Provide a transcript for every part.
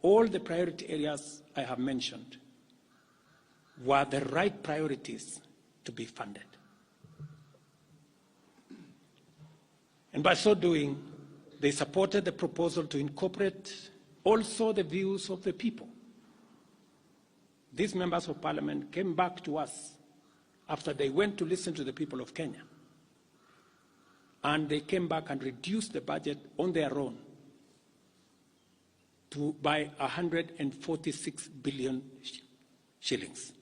all the priority areas I have mentioned were the right priorities to be funded. And by so doing, they supported the proposal to incorporate also the views of the people. These members of parliament came back to us after they went to listen to the people of Kenya. And they came back and reduced the budget on their own by 146 billion shillings.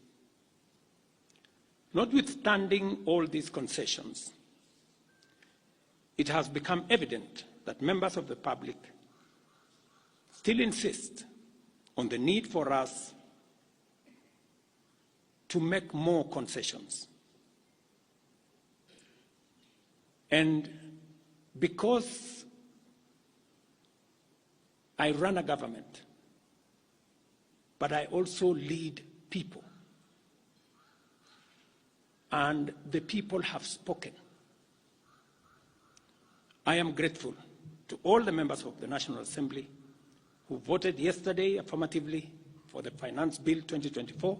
Notwithstanding all these concessions, it has become evident that members of the public still insist on the need for us to make more concessions. And because I run a government, but I also lead people, and the people have spoken, I am grateful to all the members of the National Assembly who voted yesterday affirmatively for the Finance Bill 2024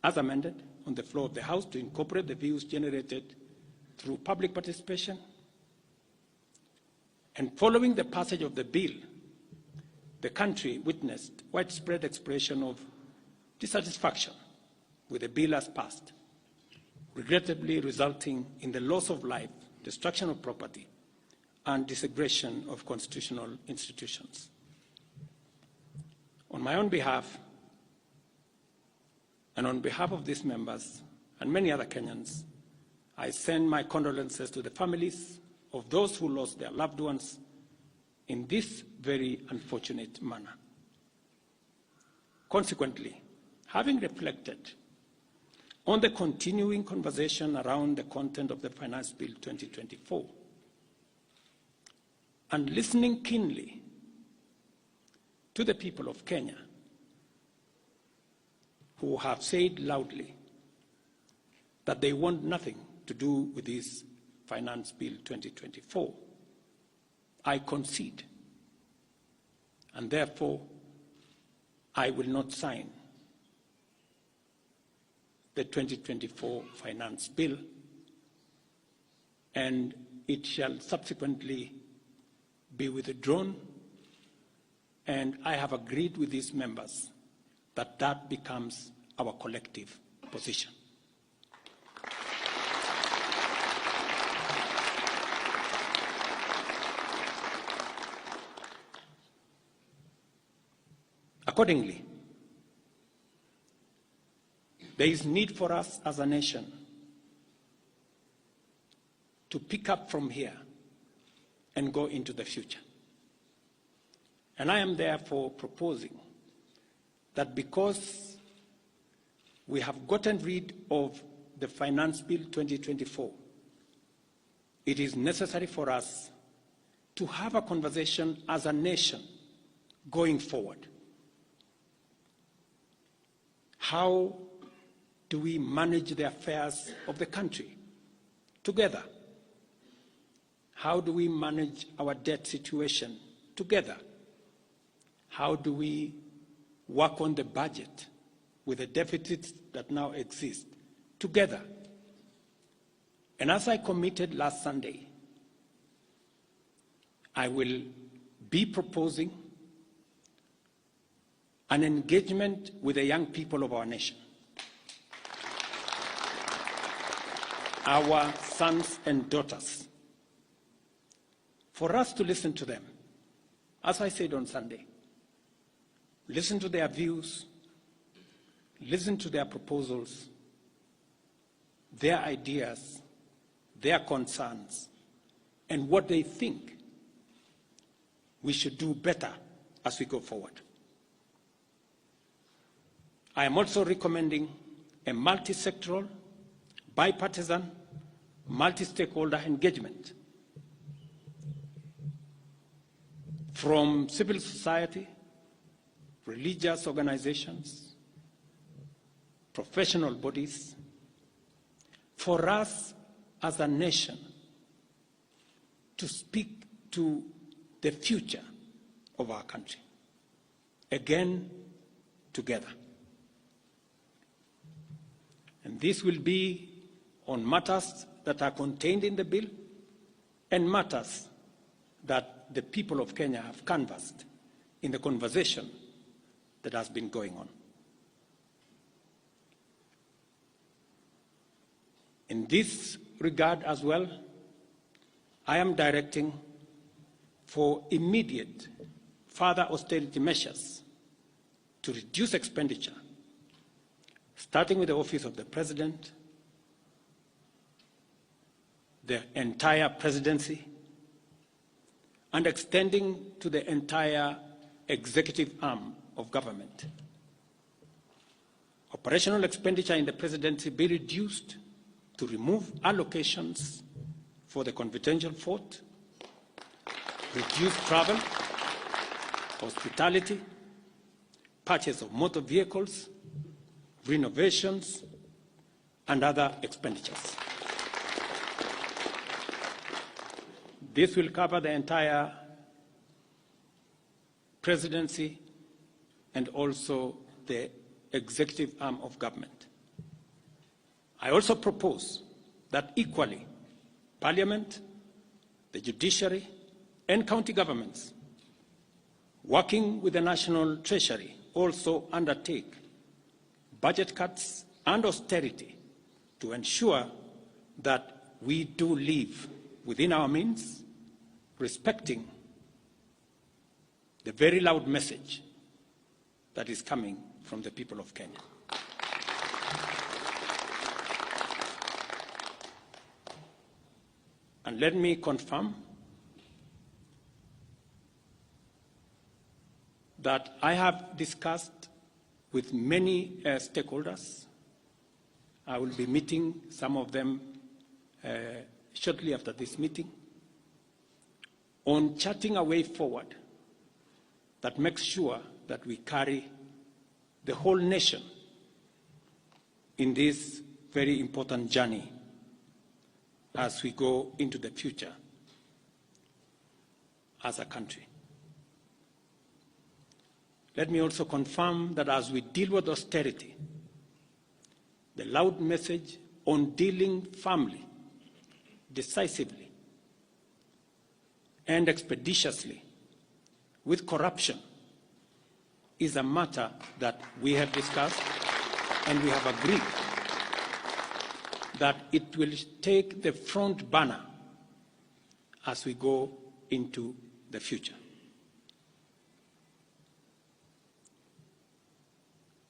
as amended on the floor of the House to incorporate the views generated through public participation. And following the passage of the bill, the country witnessed widespread expression of dissatisfaction with the bill as passed, regrettably resulting in the loss of life, destruction of property, and disintegration of constitutional institutions. On my own behalf, and on behalf of these members and many other Kenyans, I send my condolences to the families of those who lost their loved ones in this very unfortunate manner. Consequently, having reflected on the continuing conversation around the content of the Finance Bill 2024, and listening keenly to the people of Kenya who have said loudly that they want nothing to do with this Finance Bill 2024, I concede, and therefore I will not sign the 2024 Finance Bill, and it shall subsequently be withdrawn, and I have agreed with these members that that becomes our collective position. Accordingly, there is need for us as a nation to pick up from here and go into the future. And I am therefore proposing that because we have gotten rid of the Finance Bill 2024, it is necessary for us to have a conversation as a nation going forward. How do we manage the affairs of the country together? How do we manage our debt situation together? How do we work on the budget with the deficits that now exist together? And as I committed last Sunday, I will be proposing an engagement with the young people of our nation, our sons and daughters, for us to listen to them. As I said on Sunday, listen to their views, listen to their proposals, their ideas, their concerns, and what they think we should do better as we go forward. I am also recommending a multi-sectoral, bipartisan, multi-stakeholder engagement from civil society, religious organizations, professional bodies, for us as a nation to speak to the future of our country. again together. And this will be on matters that are contained in the bill and matters that the people of Kenya have canvassed in the conversation that has been going on. In this regard as well, I am directing for immediate further austerity measures to reduce expenditure, starting with the Office of the President, the entire presidency, and extending to the entire executive arm of government. Operational expenditure in the presidency be reduced to remove allocations for the confidential fort, reduce travel, hospitality, purchase of motor vehicles, renovations, and other expenditures. This will cover the entire presidency and also the executive arm of government. I also propose that equally, Parliament, the judiciary, and county governments, working with the National Treasury, also undertake budget cuts and austerity to ensure that we do live within our means, respecting the very loud message that is coming from the people of Kenya. And let me confirm that I have discussed with many stakeholders. I will be meeting some of them shortly after this meeting on charting a way forward that makes sure that we carry the whole nation in this very important journey as we go into the future as a country. Let me also confirm that as we deal with austerity, the loud message on dealing firmly, decisively, and expeditiously with corruption is a matter that we have discussed and we have agreed that it will take the front banner as we go into the future.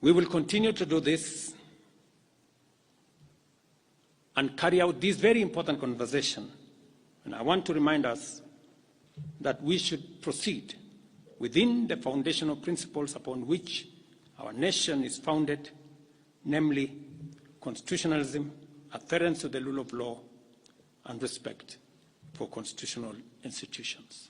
We will continue to do this and carry out this very important conversation. And I want to remind us that we should proceed within the foundational principles upon which our nation is founded, namely constitutionalism, adherence to the rule of law, and respect for constitutional institutions.